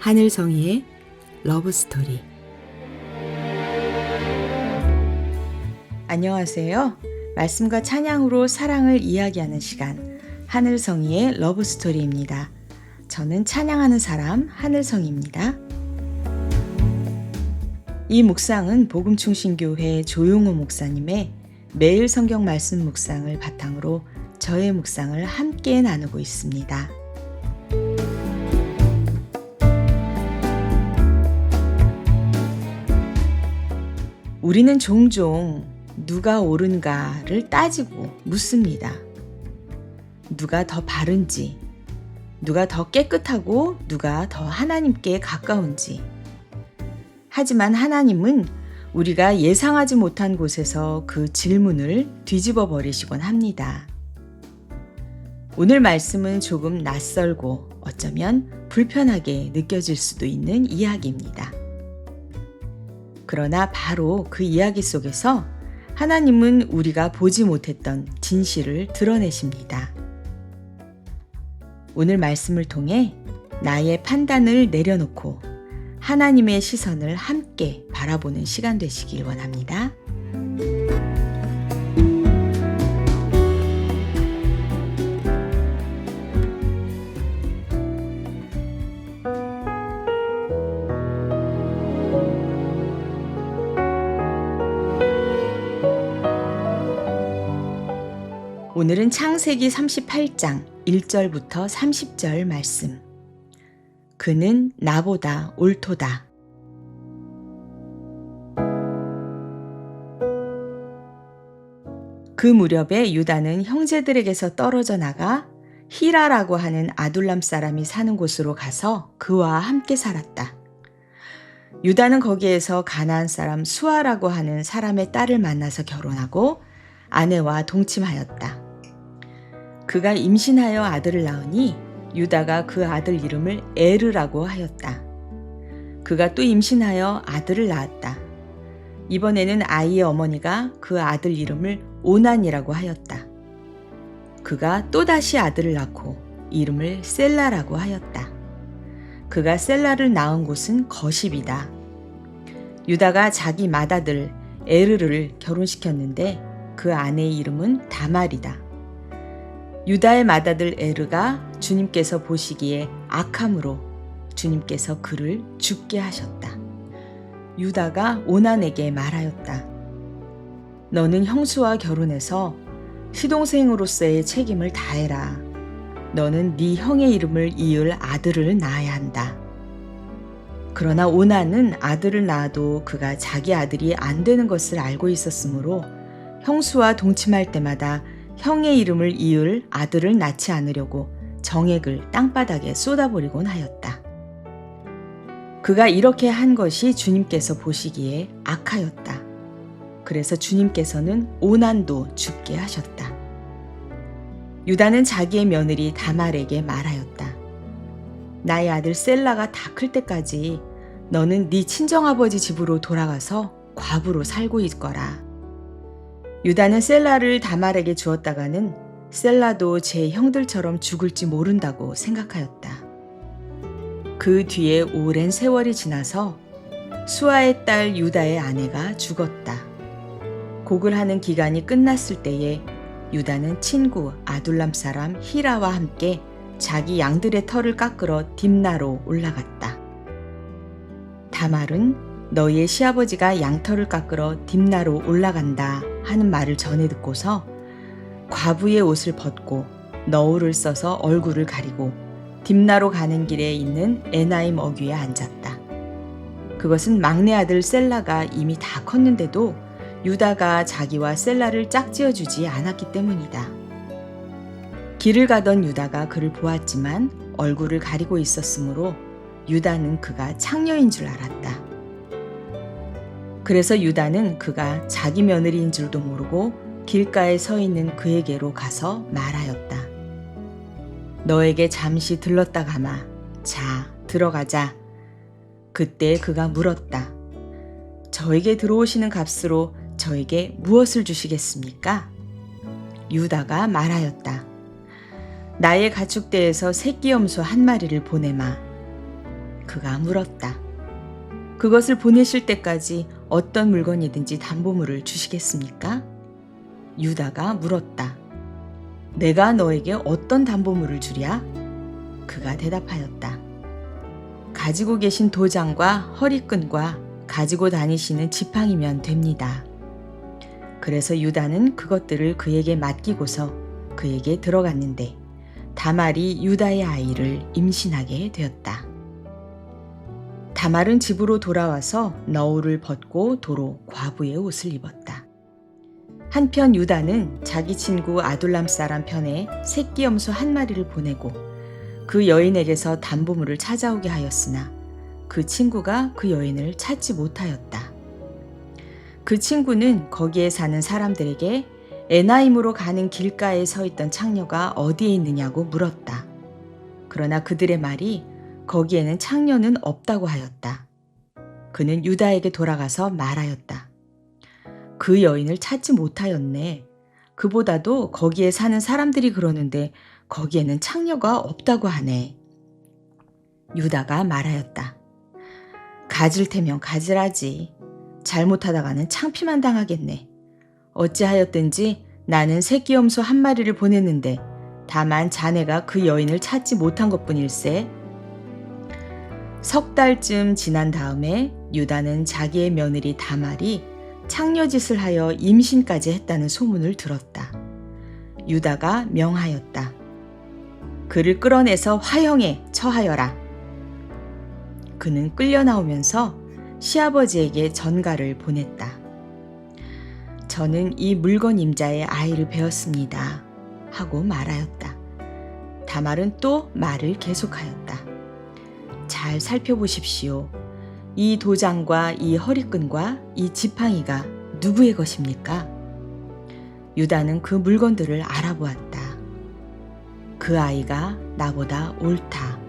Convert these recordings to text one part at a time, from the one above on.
하늘성이의 러브스토리. 안녕하세요. 말씀과 찬양으로 사랑을 이야기하는 시간, 하늘성이의 러브스토리입니다. 저는 찬양하는 사람 하늘성입니다. 이 묵상은 복음충신교회 조용호 목사님의 매일 성경 말씀 묵상을 바탕으로 저의 묵상을 함께 나누고 있습니다. 우리는 종종 누가 옳은가를 따지고 묻습니다. 누가 더 바른지, 누가 더 깨끗하고 누가 더 하나님께 가까운지. 하지만 하나님은 우리가 예상하지 못한 곳에서 그 질문을 뒤집어 버리시곤 합니다. 오늘 말씀은 조금 낯설고 어쩌면 불편하게 느껴질 수도 있는 이야기입니다. 그러나 바로 그 이야기 속에서 하나님은 우리가 보지 못했던 진실을 드러내십니다. 오늘 말씀을 통해 나의 판단을 내려놓고 하나님의 시선을 함께 바라보는 시간 되시길 원합니다. 오늘은 창세기 38장 1절부터 30절 말씀. 그는 나보다 옳도다. 그 무렵에 유다는 형제들에게서 떨어져 나가 히라라고 하는 아둘람 사람이 사는 곳으로 가서 그와 함께 살았다. 유다는 거기에서 가나안 사람 수아라고 하는 사람의 딸을 만나서 결혼하고 아내와 동침하였다. 그가 임신하여 아들을 낳으니 유다가 그 아들 이름을 에르라고 하였다. 그가 또 임신하여 아들을 낳았다. 이번에는 아이의 어머니가 그 아들 이름을 오난이라고 하였다. 그가 또다시 아들을 낳고 이름을 셀라라고 하였다. 그가 셀라를 낳은 곳은 거십이다. 유다가 자기 맏아들 에르를 결혼시켰는데 그 아내의 이름은 다말이다. 유다의 맏아들 에르가 주님께서 보시기에 악함으로 주님께서 그를 죽게 하셨다. 유다가 오난에게 말하였다. 너는 형수와 결혼해서 시동생으로서의 책임을 다해라. 너는 네 형의 이름을 이을 아들을 낳아야 한다. 그러나 오난은 아들을 낳아도 그가 자기 아들이 안 되는 것을 알고 있었으므로 형수와 동침할 때마다 형의 이름을 이을 아들을 낳지 않으려고 정액을 땅바닥에 쏟아버리곤 하였다. 그가 이렇게 한 것이 주님께서 보시기에 악하였다. 그래서 주님께서는 오난도 죽게 하셨다. 유다는 자기의 며느리 다말에게 말하였다. 나의 아들 셀라가 다 클 때까지 너는 네 친정아버지 집으로 돌아가서 과부로 살고 있거라. 유다는 셀라를 다말에게 주었다가는 셀라도 제 형들처럼 죽을지 모른다고 생각하였다. 그 뒤에 오랜 세월이 지나서 수아의 딸 유다의 아내가 죽었다. 곡을 하는 기간이 끝났을 때에 유다는 친구 아둘람 사람 히라와 함께 자기 양들의 털을 깎으러 딥나로 올라갔다. 다말은 너희의 시아버지가 양털을 깎으러 딥나로 올라간다 하는 말을 전해 듣고서 과부의 옷을 벗고 너울을 써서 얼굴을 가리고 딥나로 가는 길에 있는 에나임 어귀에 앉았다. 그것은 막내 아들 셀라가 이미 다 컸는데도 유다가 자기와 셀라를 짝지어주지 않았기 때문이다. 길을 가던 유다가 그를 보았지만 얼굴을 가리고 있었으므로 유다는 그가 창녀인 줄 알았다. 그래서 유다는 그가 자기 며느리인 줄도 모르고 길가에 서 있는 그에게로 가서 말하였다. 너에게 잠시 들렀다 가마. 자, 들어가자. 그때 그가 물었다. 저에게 들어오시는 값으로 저에게 무엇을 주시겠습니까? 유다가 말하였다. 나의 가축대에서 새끼 염소 한 마리를 보내마. 그가 물었다. 그것을 보내실 때까지 어떤 물건이든지 담보물을 주시겠습니까? 유다가 물었다. 내가 너에게 어떤 담보물을 주랴? 그가 대답하였다. 가지고 계신 도장과 허리끈과 가지고 다니시는 지팡이면 됩니다. 그래서 유다는 그것들을 그에게 맡기고서 그에게 들어갔는데 다말이 유다의 아이를 임신하게 되었다. 다말은 집으로 돌아와서 너울을 벗고 도로 과부의 옷을 입었다. 한편 유다는 자기 친구 아둘람 사람 편에 새끼 염소 한 마리를 보내고 그 여인에게서 담보물을 찾아오게 하였으나 그 친구가 그 여인을 찾지 못하였다. 그 친구는 거기에 사는 사람들에게 에나임으로 가는 길가에 서 있던 창녀가 어디에 있느냐고 물었다. 그러나 그들의 말이 거기에는 창녀는 없다고 하였다. 그는 유다에게 돌아가서 말하였다. 그 여인을 찾지 못하였네. 그보다도 거기에 사는 사람들이 그러는데 거기에는 창녀가 없다고 하네. 유다가 말하였다. 가질 테면 가지라지. 잘못하다가는 창피만 당하겠네. 어찌하였든지 나는 새끼 염소 한 마리를 보냈는데 다만 자네가 그 여인을 찾지 못한 것뿐일세. 석 달쯤 지난 다음에 유다는 자기의 며느리 다말이 창녀짓을 하여 임신까지 했다는 소문을 들었다. 유다가 명하였다. 그를 끌어내서 화형에 처하여라. 그는 끌려 나오면서 시아버지에게 전가를 보냈다. 저는 이 물건 임자의 아이를 배었습니다. 하고 말하였다. 다말은 또 말을 계속하였다. 잘 살펴보십시오. 이 도장과 이 허리끈과 이 지팡이가 누구의 것입니까? 유다는 그 물건들을 알아보았다. 그 아이가 나보다 옳다.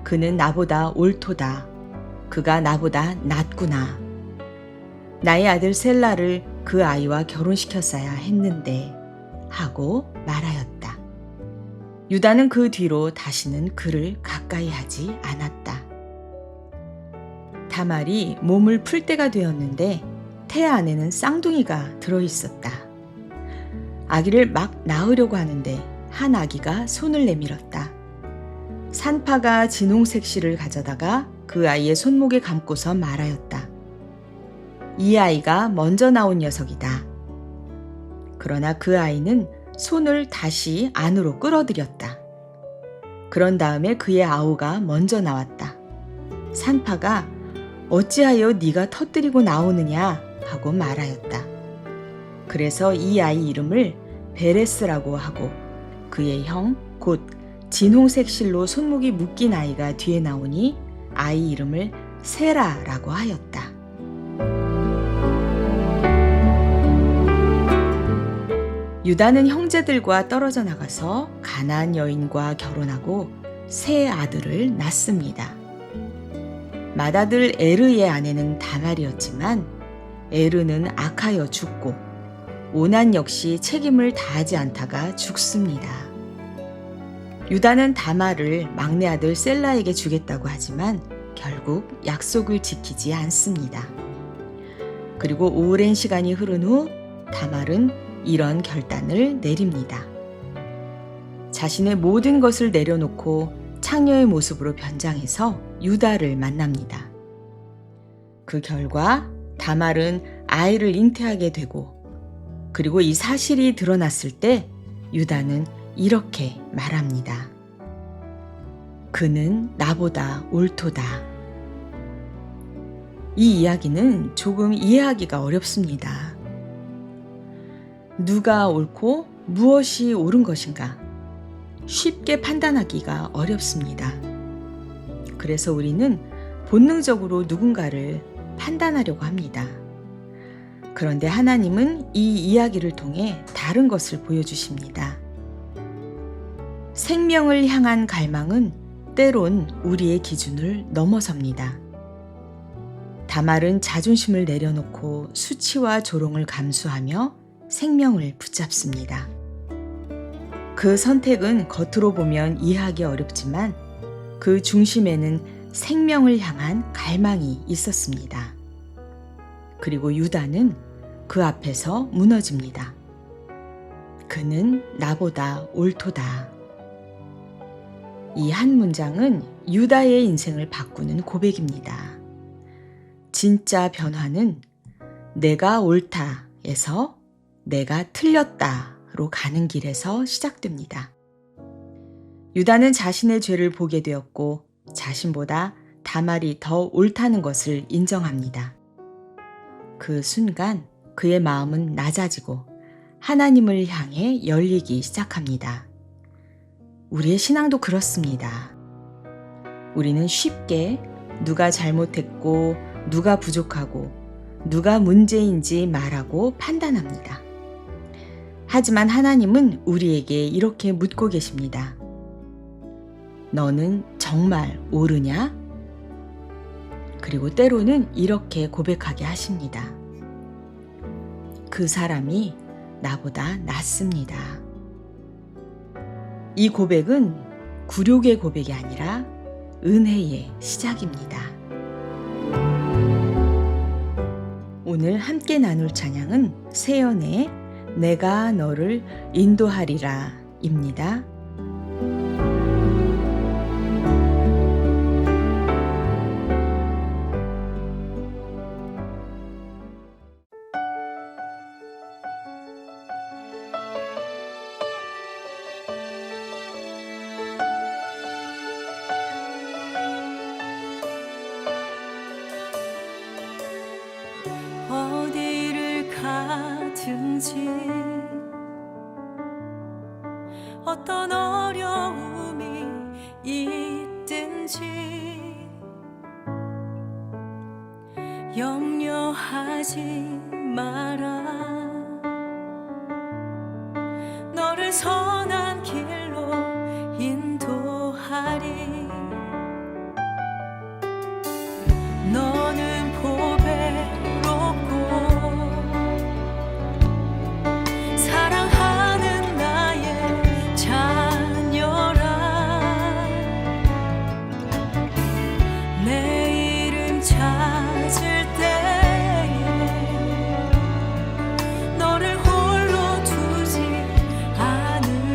그는 나보다 옳도다. 그가 나보다 낫구나. 나의 아들 셀라를 그 아이와 결혼시켰어야 했는데 하고 말하였다. 유다는 그 뒤로 다시는 그를 가까이 하지 않았다. 다말이 몸을 풀 때가 되었는데 태 안에는 쌍둥이가 들어있었다. 아기를 막 낳으려고 하는데 한 아기가 손을 내밀었다. 산파가 진홍색 실을 가져다가 그 아이의 손목에 감고서 말하였다. 이 아이가 먼저 나온 녀석이다. 그러나 그 아이는 손을 다시 안으로 끌어들였다. 그런 다음에 그의 아우가 먼저 나왔다. 산파가 어찌하여 네가 터뜨리고 나오느냐 하고 말하였다. 그래서 이 아이 이름을 베레스라고 하고 그의 형 곧 진홍색 실로 손목이 묶인 아이가 뒤에 나오니 아이 이름을 세라라고 하였다. 유다는 형제들과 떨어져 나가서 가나안 여인과 결혼하고 세 아들을 낳습니다. 맏아들 에르의 아내는 다말이었지만 에르는 악하여 죽고 오난 역시 책임을 다하지 않다가 죽습니다. 유다는 다말을 막내 아들 셀라에게 주겠다고 하지만 결국 약속을 지키지 않습니다. 그리고 오랜 시간이 흐른 후 다말은 이런 결단을 내립니다. 자신의 모든 것을 내려놓고 창녀의 모습으로 변장해서 유다를 만납니다. 그 결과 다말은 아이를 잉태하게 되고 그리고 이 사실이 드러났을 때 유다는 이렇게 말합니다. 그는 나보다 옳도다. 이 이야기는 조금 이해하기가 어렵습니다. 누가 옳고 무엇이 옳은 것인가? 쉽게 판단하기가 어렵습니다. 그래서 우리는 본능적으로 누군가를 판단하려고 합니다. 그런데 하나님은 이 이야기를 통해 다른 것을 보여주십니다. 생명을 향한 갈망은 때론 우리의 기준을 넘어섭니다. 다말은 자존심을 내려놓고 수치와 조롱을 감수하며 생명을 붙잡습니다. 그 선택은 겉으로 보면 이해하기 어렵지만 그 중심에는 생명을 향한 갈망이 있었습니다. 그리고 유다는 그 앞에서 무너집니다. 그는 나보다 옳도다. 이 한 문장은 유다의 인생을 바꾸는 고백입니다. 진짜 변화는 내가 옳다에서 내가 틀렸다로 가는 길에서 시작됩니다. 유다는 자신의 죄를 보게 되었고 자신보다 다말이 더 옳다는 것을 인정합니다. 그 순간 그의 마음은 낮아지고 하나님을 향해 열리기 시작합니다. 우리의 신앙도 그렇습니다. 우리는 쉽게 누가 잘못했고 누가 부족하고 누가 문제인지 말하고 판단합니다. 하지만 하나님은 우리에게 이렇게 묻고 계십니다. 너는 정말 옳으냐? 그리고 때로는 이렇게 고백하게 하십니다. 그 사람이 나보다 낫습니다. 이 고백은 굴욕의 고백이 아니라 은혜의 시작입니다. 오늘 함께 나눌 찬양은 세연의 내가 너를 인도하리라 입니다. 어디를 가든지 어떤 어려움이 있든지 염려하지 마라. 너를 선한 길로 인도하리. 너는 보배롭고 사랑하는 나의 자녀라. 내 이름 찾을 때에 너를 홀로 두지 않으리.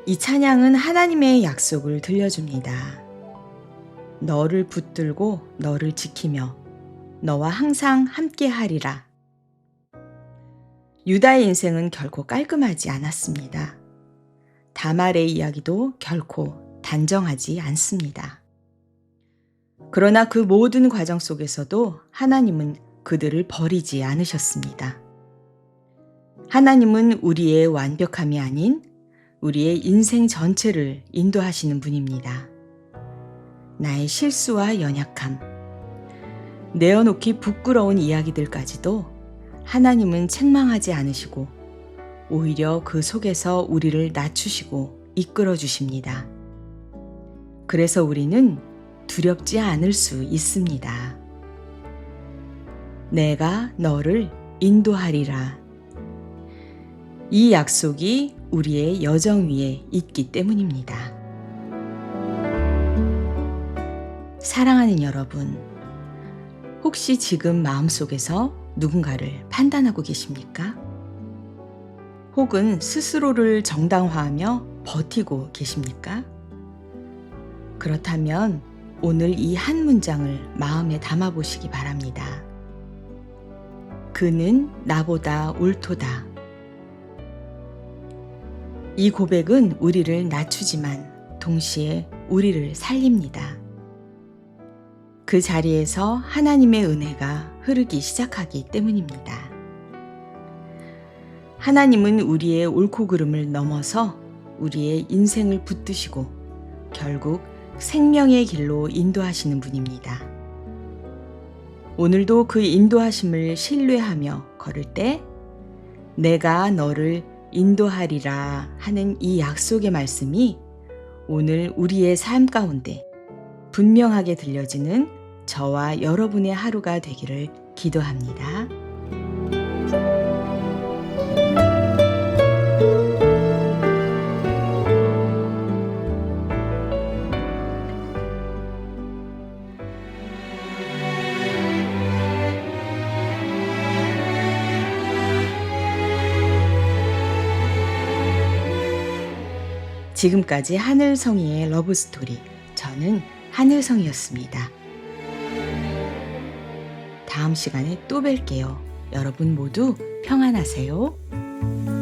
이 찬양은 하나님의 약속을 들려줍니다. 너를 붙들고 너를 지키며 너와 항상 함께하리라. 유다의 인생은 결코 깔끔하지 않았습니다. 다말의 이야기도 결코 단정하지 않습니다. 그러나 그 모든 과정 속에서도 하나님은 그들을 버리지 않으셨습니다. 하나님은 우리의 완벽함이 아닌 우리의 인생 전체를 인도하시는 분입니다. 나의 실수와 연약함, 내어놓기 부끄러운 이야기들까지도 하나님은 책망하지 않으시고 오히려 그 속에서 우리를 낮추시고 이끌어 주십니다. 그래서 우리는 두렵지 않을 수 있습니다. 내가 너를 인도하리라. 이 약속이 우리의 여정 위에 있기 때문입니다. 사랑하는 여러분, 혹시 지금 마음속에서 누군가를 판단하고 계십니까? 혹은 스스로를 정당화하며 버티고 계십니까? 그렇다면 오늘 이 한 문장을 마음에 담아보시기 바랍니다. 그는 나보다 옳도다. 이 고백은 우리를 낮추지만 동시에 우리를 살립니다. 그 자리에서 하나님의 은혜가 흐르기 시작하기 때문입니다. 하나님은 우리의 옳고 그름을 넘어서 우리의 인생을 붙드시고 결국 생명의 길로 인도하시는 분입니다. 오늘도 그 인도하심을 신뢰하며 걸을 때 내가 너를 인도하리라 하는 이 약속의 말씀이 오늘 우리의 삶 가운데 분명하게 들려지는 저와 여러분의 하루가 되기를 기도합니다. 지금까지 하늘성이의 러브스토리, 저는 하늘성이었습니다. 다음 시간에 또 뵐게요. 여러분 모두 평안하세요.